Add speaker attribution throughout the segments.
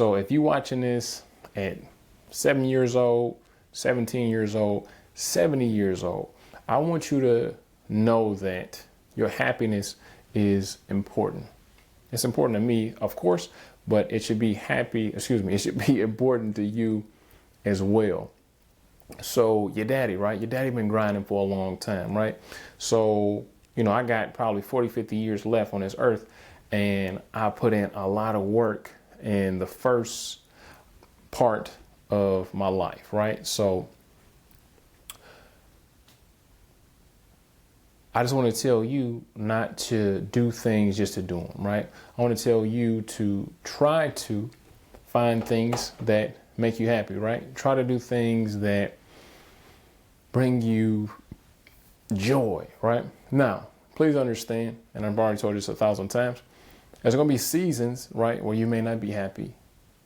Speaker 1: So if you're watching this at 7 years old, 17 years old, 70 years old, I want you to know that your happiness is important. It's important to me, of course, but it should be it should be important to you as well. So your daddy, right? Your daddy been grinding for a long time, right? So, I got probably 40, 50 years left on this earth, and I put in a lot of work in the first part of my life, right? So I just want to tell you not to do things just to do them, right? I want to tell you to try to find things that make you happy, right? Try to do things that bring you joy, right? Now, please understand, and I've already told you this 1,000 times, there's going to be seasons, right, where you may not be happy.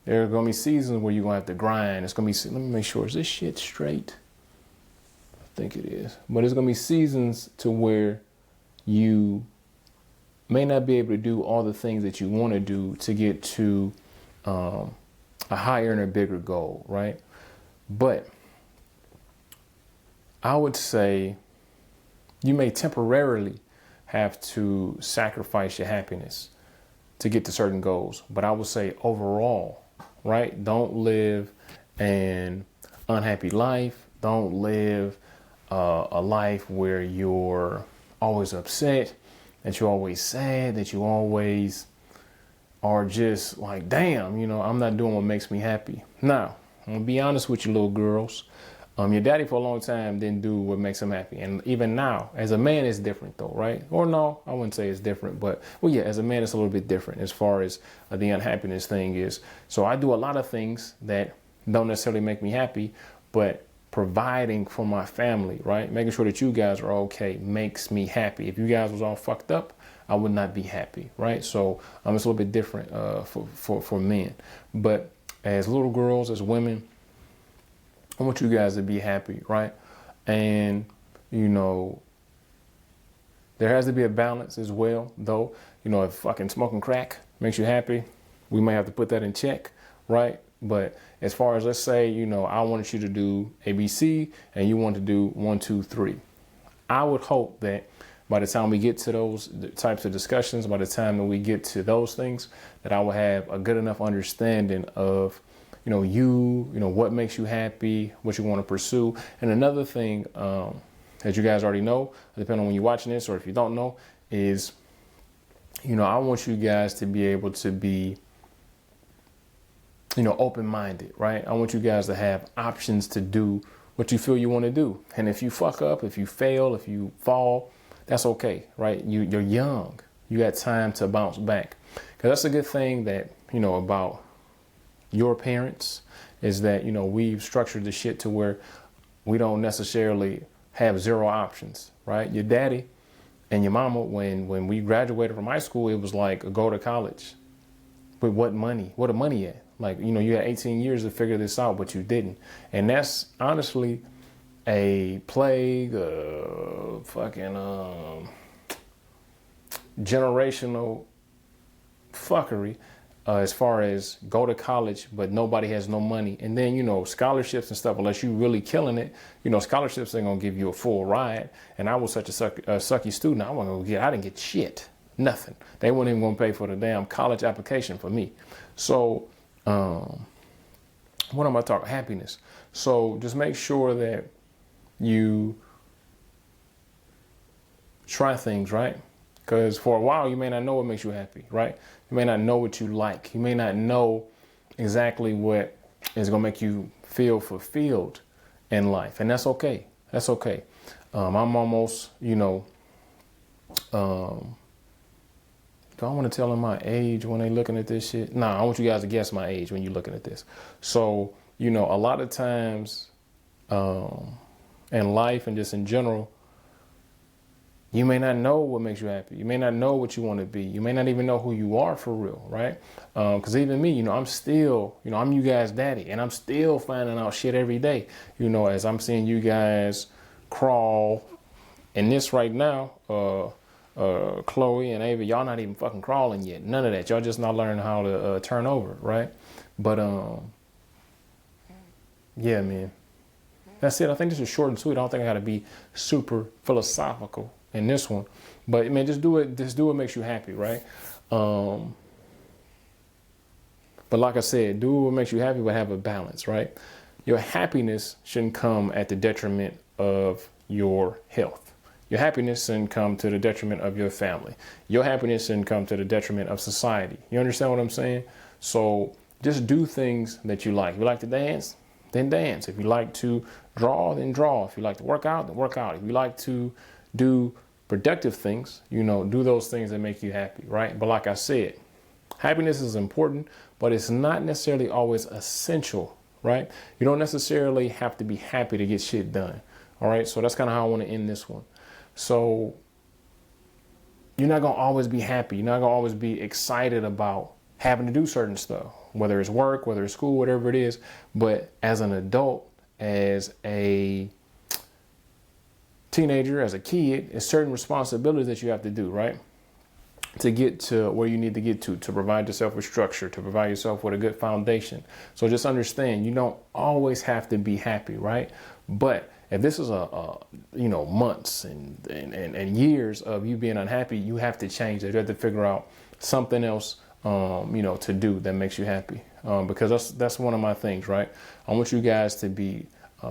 Speaker 1: There are going to be seasons where you're going to have to grind. It's going to be, let me make sure, is this shit straight? I think it is. But there's going to be seasons to where you may not be able to do all the things that you want to do to get to a higher and a bigger goal, right? But I would say you may temporarily have to sacrifice your happiness to get to certain goals. But I would say overall, right? Don't live an unhappy life. Don't live a life where you're always upset, that you're always sad, that you always are just like, damn, I'm not doing what makes me happy. Now, I'm gonna be honest with you, little girls. Your daddy for a long time didn't do what makes him happy. And even now, as a man, it's different though, right? Or no, I wouldn't say it's different, but yeah, as a man, it's a little bit different as far as the unhappiness thing is. So I do a lot of things that don't necessarily make me happy, but providing for my family, right? Making sure that you guys are okay makes me happy. If you guys was all fucked up, I would not be happy, right? So it's a little bit different for men. But as little girls, as women, I want you guys to be happy, right? And, there has to be a balance as well, though. If fucking smoking crack makes you happy, we may have to put that in check, right? But as far as, let's say, I wanted you to do ABC and you want to do 1, 2, 3. I would hope that by the time we get to those types of discussions, by the time that we get to those things, that I will have a good enough understanding of what makes you happy, what you want to pursue. And another thing that you guys already know, depending on when you're watching this, or if you don't know, is, I want you guys to be able to be, open-minded, right? I want you guys to have options to do what you feel you want to do. And if you fuck up, if you fail, if you fall, that's okay, right? You're young. You got time to bounce back. Because that's a good thing that, about your parents is that, we've structured the shit to where we don't necessarily have zero options, right? Your daddy and your mama, when we graduated from high school, it was like go to college. But what money? What the money at? Like, you had 18 years to figure this out, but you didn't. And that's honestly a plague, fucking generational fuckery. As far as go to college, but nobody has no money. And then, scholarships and stuff, unless you really killing it, scholarships ain't going to give you a full ride. And I was such a sucky student. I didn't get shit, nothing. They weren't even going to pay for the damn college application for me. So, what am I talking? Happiness. So just make sure that you try things, right? Because for a while, you may not know what makes you happy, right? You may not know what you like. You may not know exactly what is going to make you feel fulfilled in life. And that's okay. That's okay. I'm almost, do I want to tell them my age when they looking at this shit? Nah, I want you guys to guess my age when you're looking at this. So, a lot of times in life and just in general, you may not know what makes you happy. You may not know what you want to be. You may not even know who you are for real, right? Because even me, I'm still, I'm you guys' daddy, and I'm still finding out shit every day, as I'm seeing you guys crawl. And this right now, Chloe and Ava, y'all not even fucking crawling yet. None of that. Y'all just not learning how to turn over, right? But yeah, man, that's it. I think this is short and sweet. I don't think I got to be super philosophical in this one, but man, just do it. Just do what makes you happy, right? But like I said, do what makes you happy, but have a balance, right? Your happiness shouldn't come at the detriment of your health. Your happiness shouldn't come to the detriment of your family. Your happiness shouldn't come to the detriment of society. You understand what I'm saying? So just do things that you like. If you like to dance, then dance. If you like to draw, then draw. If you like to work out, then work out. If you like to do productive things, do those things that make you happy, right? But like I said, happiness is important, but it's not necessarily always essential, right? You don't necessarily have to be happy to get shit done. All right. So that's kind of how I want to end this one. So you're not going to always be happy. You're not going to always be excited about having to do certain stuff, whether it's work, whether it's school, whatever it is. But as an adult, as a teenager, as a kid, it's certain responsibilities that you have to do, right? To get to where you need to get to provide yourself with structure, to provide yourself with a good foundation. So just understand, you don't always have to be happy, right? But if this is months and years of you being unhappy, you have to change it. You have to figure out something else, to do that makes you happy. Because that's one of my things, right? I want you guys to be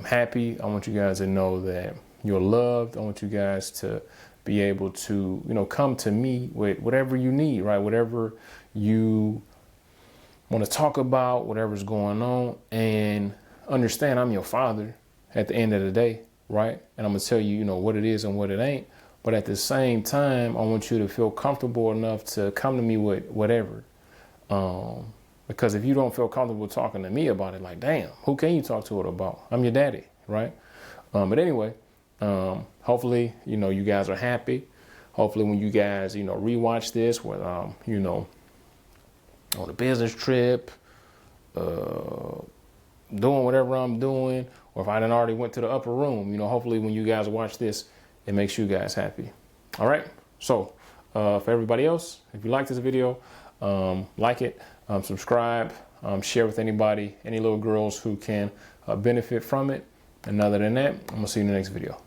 Speaker 1: happy. I want you guys to know that you're loved. I want you guys to be able to, come to me with whatever you need, right? Whatever you want to talk about, whatever's going on, and understand I'm your father at the end of the day, right? And I'm going to tell you, what it is and what it ain't. But at the same time, I want you to feel comfortable enough to come to me with whatever. Because if you don't feel comfortable talking to me about it, like, damn, who can you talk to it about? I'm your daddy, right? But anyway, hopefully, you guys are happy. Hopefully when you guys, rewatch this, whether, on a business trip, doing whatever I'm doing, or if I done already went to the upper room, hopefully when you guys watch this, it makes you guys happy. All right. So for everybody else, if you like this video, like it, subscribe, share with anybody, any little girls who can benefit from it. And other than that, I'm going to see you in the next video.